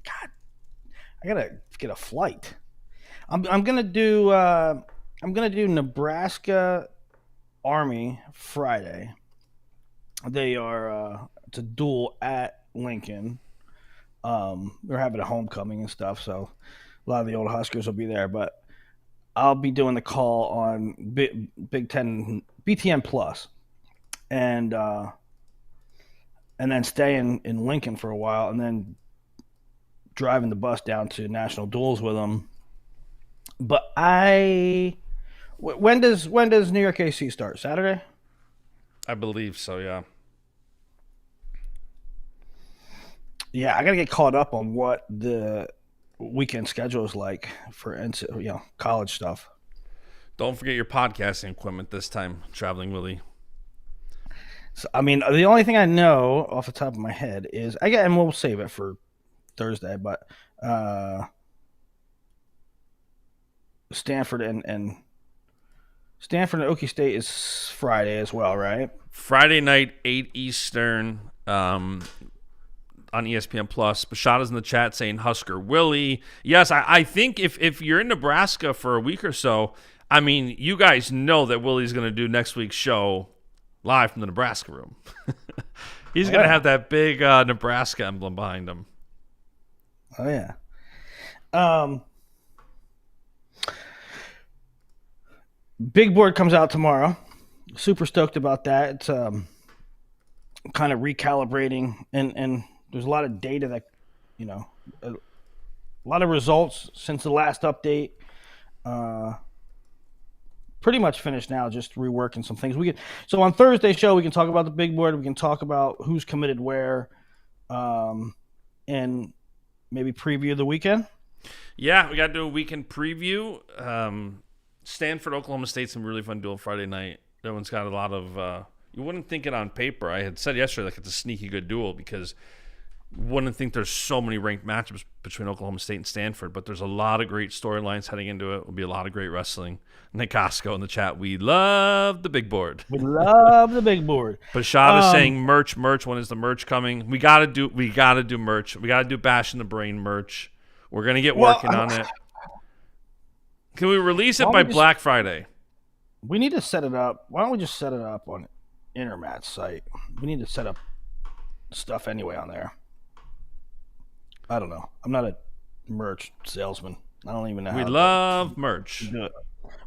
S2: I gotta get a flight. I'm gonna do Nebraska Army Friday. They are it's a duel at Lincoln. They're having a homecoming and stuff, so a lot of the old Huskers will be there. But I'll be doing the call on Big Ten BTN Plus, and then staying in Lincoln for a while, and then driving the bus down to national duels with them. But when does New York AC start? Saturday?
S1: I believe so, yeah.
S2: Yeah, I got to get caught up on what the weekend schedule is like for college stuff.
S1: Don't forget your podcasting equipment this time, Traveling Willie.
S2: So, I mean, the only thing I know off the top of my head is and we'll save it for Thursday, but Stanford and Okie State is Friday as well, right?
S1: Friday night, 8 Eastern, on ESPN Plus. Bashada's in the chat saying Husker Willie. Yes, I think if you're in Nebraska for a week or so, I mean, you guys know that Willie's going to do next week's show live from the Nebraska room. He's going to have that big Nebraska emblem behind him.
S2: Oh, yeah. Big board comes out tomorrow. Super stoked about that. It's kind of recalibrating, and there's a lot of data that, a lot of results since the last update. Pretty much finished now, just reworking some things. So on Thursday's show, we can talk about the big board. We can talk about who's committed where, and maybe preview the weekend.
S1: Yeah, we got to do a weekend preview. Stanford, Oklahoma State's some really fun duel Friday night. That one's got a lot of you wouldn't think it on paper. I had said yesterday like it's a sneaky good duel because you wouldn't think there's so many ranked matchups between Oklahoma State and Stanford, but there's a lot of great storylines heading into it. Will be a lot of great wrestling. Nick Costco in the chat. We love the big board.
S2: We love the big board.
S1: Bashad is saying merch. When is the merch coming? We gotta do merch. We gotta do Bash in the Brain merch. We're gonna get working on it. Can we release it by Black Friday?
S2: We need to set it up. Why don't we just set it up on Intermat's site? We need to set up stuff anyway on there. I don't know. I'm not a merch salesman. I don't even know.
S1: We love merch.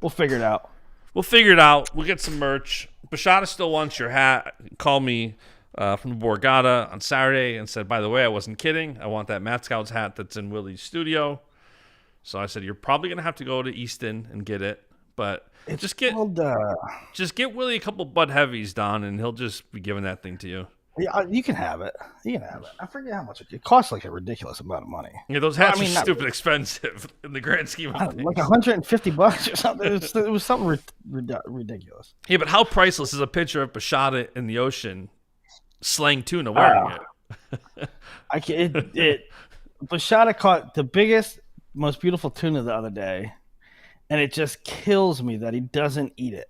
S2: We'll figure it out.
S1: We'll get some merch. Bashada still wants your hat. Called me from the Borgata on Saturday and said, by the way, I wasn't kidding. I want that Matt Scouts hat that's in Willie's studio. So I said, you're probably going to have to go to Easton and get it. But just get Willie a couple Bud Heavies, Don, and he'll just be giving that thing to you.
S2: Yeah, you can have it. I forget how much it costs, like a ridiculous amount of money.
S1: Yeah, those hats are stupid expensive in the grand scheme of things.
S2: Like $150 or something. It was something ridiculous.
S1: Yeah, but how priceless is a picture of Bashada in the ocean slaying tuna wearing it?
S2: Bashada caught the biggest, most beautiful tuna the other day, and it just kills me that he doesn't eat it.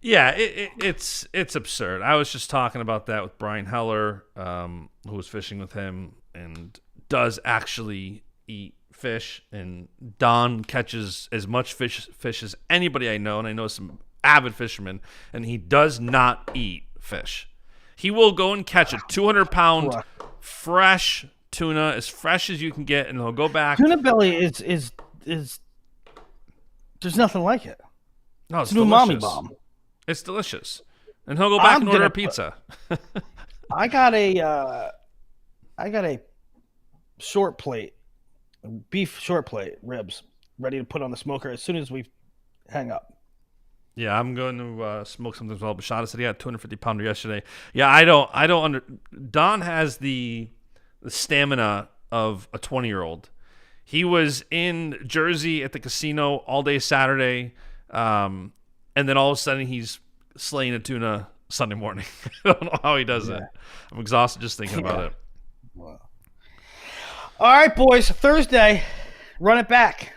S1: Yeah, it's absurd. I was just talking about that with Brian Heller, who was fishing with him and does actually eat fish. And Don catches as much fish as anybody I know, and I know some avid fishermen, and he does not eat fish. He will go and catch a 200-pound fresh tuna, as fresh as you can get, and he'll go back.
S2: Tuna belly is there's nothing like it.
S1: No, it's
S2: an umami bomb.
S1: It's delicious. And he'll go back and order a pizza.
S2: I got a short plate, beef short plate, ribs, ready to put on the smoker as soon as we hang up.
S1: Yeah, I'm going to smoke something as well. Bashada said he had a 250-pounder yesterday. Yeah, I don't. Don has the stamina of a 20-year-old. He was in Jersey at the casino all day Saturday, and then all of a sudden he's slaying a tuna Sunday morning. I don't know how he does it. I'm exhausted just thinking about it.
S2: Wow. All right, boys. Thursday, run it back.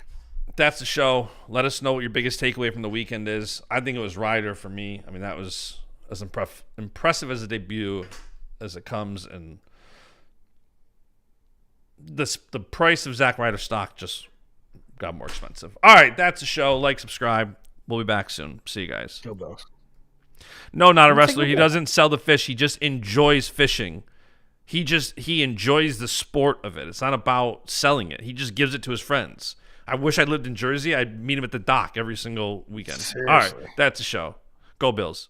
S1: That's the show. Let us know what your biggest takeaway from the weekend is. I think it was Ryder for me. I mean, that was as impressive as a debut as it comes, and the price of Zack Ryder stock just got more expensive. All right, that's the show. Like, subscribe. We'll be back soon. See you guys.
S2: Go Bills.
S1: No, not a wrestler. He doesn't sell the fish. He just enjoys fishing. He enjoys the sport of it. It's not about selling it. He just gives it to his friends. I wish I lived in Jersey. I'd meet him at the dock every single weekend.
S2: Seriously.
S1: All right, that's the show. Go Bills.